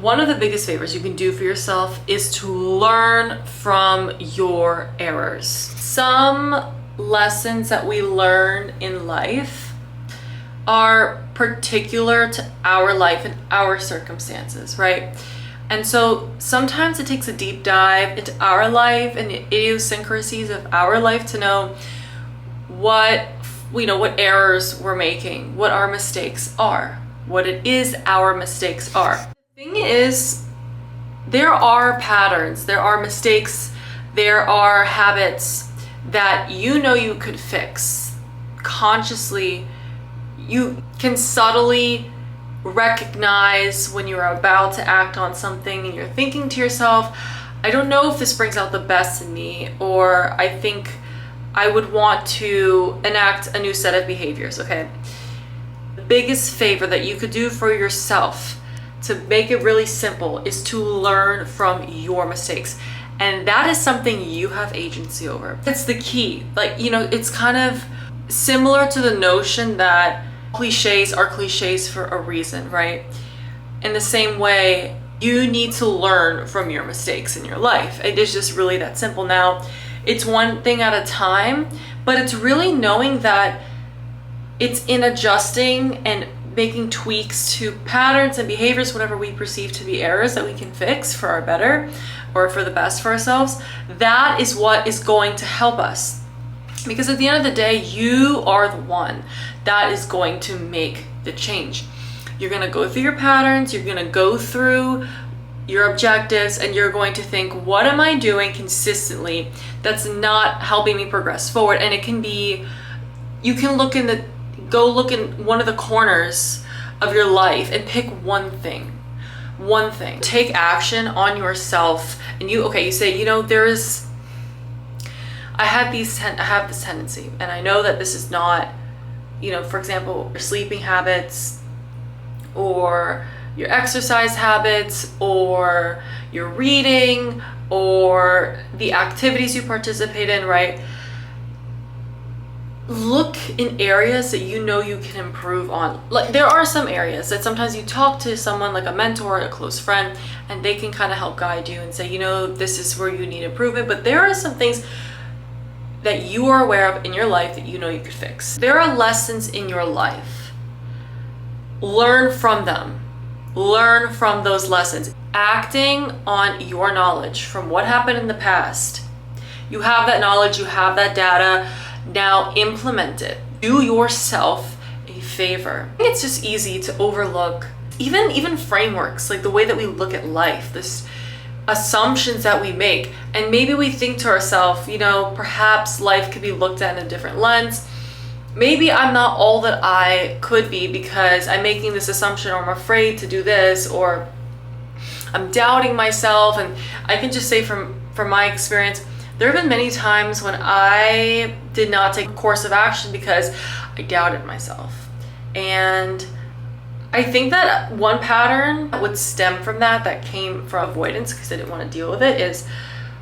One of the biggest favors you can do for yourself is to learn from your errors. Some lessons that we learn in life are particular to our life and our circumstances, right? And so sometimes it takes a deep dive into our life and the idiosyncrasies of our life to know what errors we're making, what our mistakes are, what it is our mistakes are. The thing is, there are patterns, there are mistakes, there are habits that you know you could fix consciously. You can subtly recognize when you're about to act on something and you're thinking to yourself, I don't know if this brings out the best in me, or I think I would want to enact a new set of behaviors, okay? The biggest favor that you could do for yourself, to make it really simple, is to learn from your mistakes. And that is something you have agency over. It's the key. It's kind of similar to the notion that cliches are cliches for a reason, right? In the same way, you need to learn from your mistakes in your life. It is just really that simple. Now, it's one thing at a time, but it's really knowing that it's in adjusting and making tweaks to patterns and behaviors, whatever we perceive to be errors that we can fix for our better or for the best for ourselves. That is what is going to help us. Because at the end of the day, you are the one that is going to make the change. You're going to go through your patterns, you're going to go through your objectives, and you're going to think, what am I doing consistently that's not helping me progress forward? And it can be, you can go look in one of the corners of your life and pick one thing. Take action on yourself. And you say, I have this tendency, and I know that this is not, for example, your sleeping habits or your exercise habits or your reading or the activities you participate in, right? Look in areas that you know you can improve on. Like, there are some areas that sometimes you talk to someone like a mentor, a close friend, and they can kind of help guide you and say, this is where you need improvement. But there are some things that you are aware of in your life that you know you could fix. There are lessons in your life. Learn from them. Learn from those lessons. Acting on your knowledge from what happened in the past. You have that knowledge, you have that data. Now implement it. Do yourself a favor. I think it's just easy to overlook even frameworks, like the way that we look at life, this assumptions that we make. And maybe we think to ourselves, perhaps life could be looked at in a different lens. Maybe I'm not all that I could be because I'm making this assumption, or I'm afraid to do this, or I'm doubting myself. And I can just say from my experience, there have been many times when I did not take a course of action because I doubted myself. And I think that one pattern that would stem from that came from avoidance because I didn't want to deal with it, is,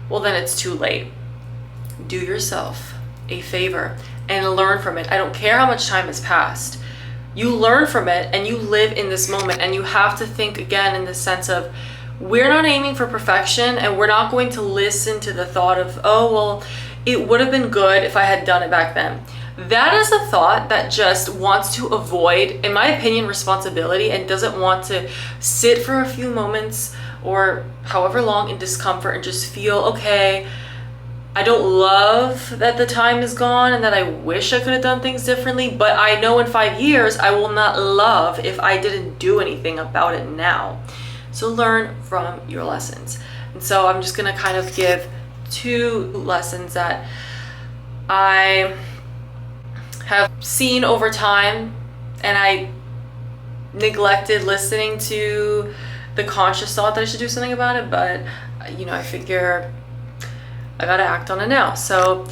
well, then it's too late. Do yourself a favor and learn from it. I don't care how much time has passed. You learn from it and you live in this moment, and you have to think again in the sense of, we're not aiming for perfection, and we're not going to listen to the thought of, oh, well, it would have been good if I had done it back then. That is a thought that just wants to avoid, in my opinion, responsibility, and doesn't want to sit for a few moments or however long in discomfort and just feel, okay, I don't love that the time is gone and that I wish I could have done things differently, but I know in 5 years I will not love if I didn't do anything about it now. So learn from your lessons. And so I'm just gonna kind of give 2 lessons that I have seen over time, and I neglected listening to the conscious thought that I should do something about it, but I figure I gotta act on it now. So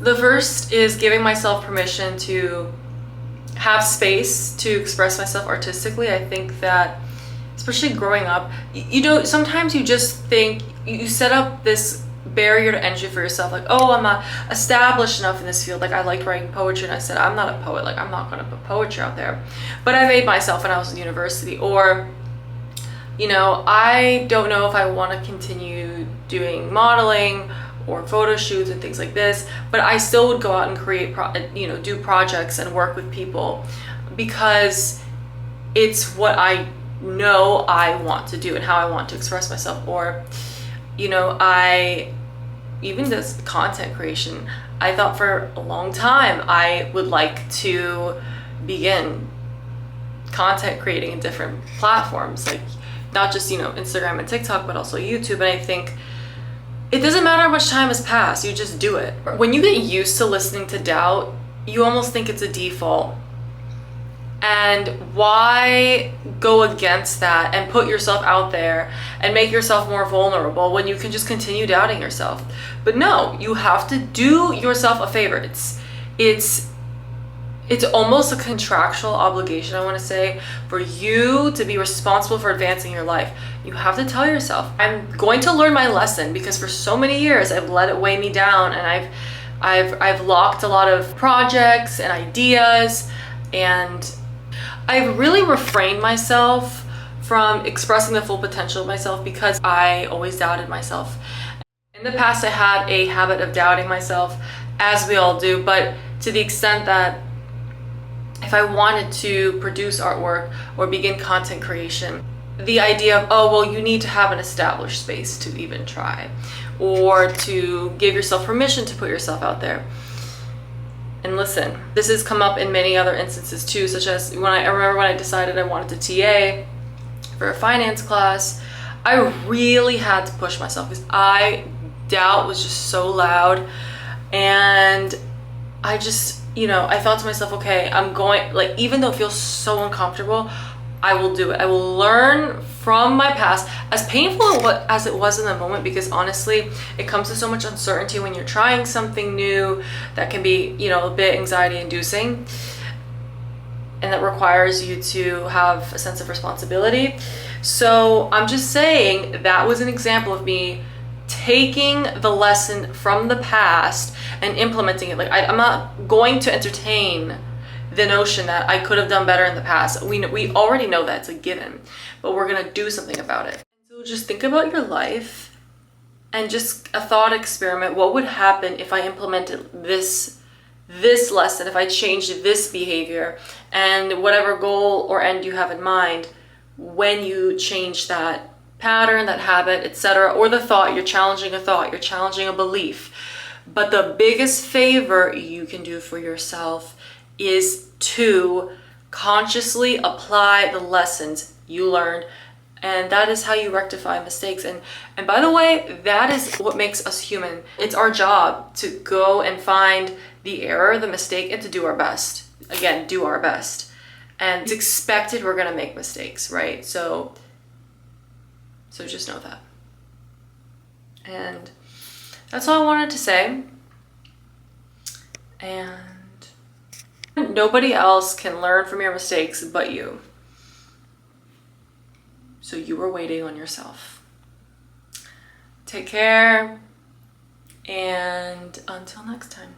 the first is giving myself permission to have space to express myself artistically. I think that, especially growing up, sometimes you just think, you set up this barrier to entry for yourself, like, oh, I'm not established enough in this field. Like, I liked writing poetry, and I said, I'm not a poet, like, I'm not gonna put poetry out there. But I made myself when I was in university. Or You know, I don't know if I want to continue doing modeling or photo shoots and things like this, but I still would go out and create, do projects and work with people because it's what I know I want to do and how I want to express myself. Or, even this content creation, I thought for a long time I would like to begin content creating in different platforms, like not just, Instagram and TikTok, but also YouTube. And I think it doesn't matter how much time has passed, you just do it. When you get used to listening to doubt, you almost think it's a default. And why go against that and put yourself out there and make yourself more vulnerable when you can just continue doubting yourself? But no, you have to do yourself a favor. It's almost a contractual obligation, I want to say, for you to be responsible for advancing your life. You have to tell yourself, I'm going to learn my lesson, because for so many years I've let it weigh me down, and I've locked a lot of projects and ideas, and I've really refrained myself from expressing the full potential of myself because I always doubted myself. In the past, I had a habit of doubting myself, as we all do, but to the extent that if I wanted to produce artwork or begin content creation, the idea of, oh, well, you need to have an established space to even try, or to give yourself permission to put yourself out there. And listen, this has come up in many other instances too, such as I remember when I decided I wanted to TA for a finance class, I really had to push myself because doubt was just so loud. And I just, I thought to myself, okay, I'm going, like, even though it feels so uncomfortable, I will do it. I will learn from my past, as painful as it was in the moment, because honestly, it comes with so much uncertainty when you're trying something new that can be, a bit anxiety inducing, and that requires you to have a sense of responsibility. So I'm just saying that was an example of me taking the lesson from the past and implementing it. Like, I'm not going to entertain the notion that I could have done better in the past. We already know that, it's a given, but we're gonna do something about it. So just think about your life and just a thought experiment. What would happen if I implemented this lesson, if I changed this behavior, and whatever goal or end you have in mind, when you change that pattern, that habit, etc., or the thought, you're challenging a belief. But the biggest favor you can do for yourself is to consciously apply the lessons you learned, and that is how you rectify mistakes. And by the way, that is what makes us human. It's our job to go and find the error, the mistake, and to do our best. Again, do our best. And it's expected we're gonna make mistakes, right? So just know that. And that's all I wanted to say. And nobody else can learn from your mistakes but you. So you were waiting on yourself. Take care, and until next time.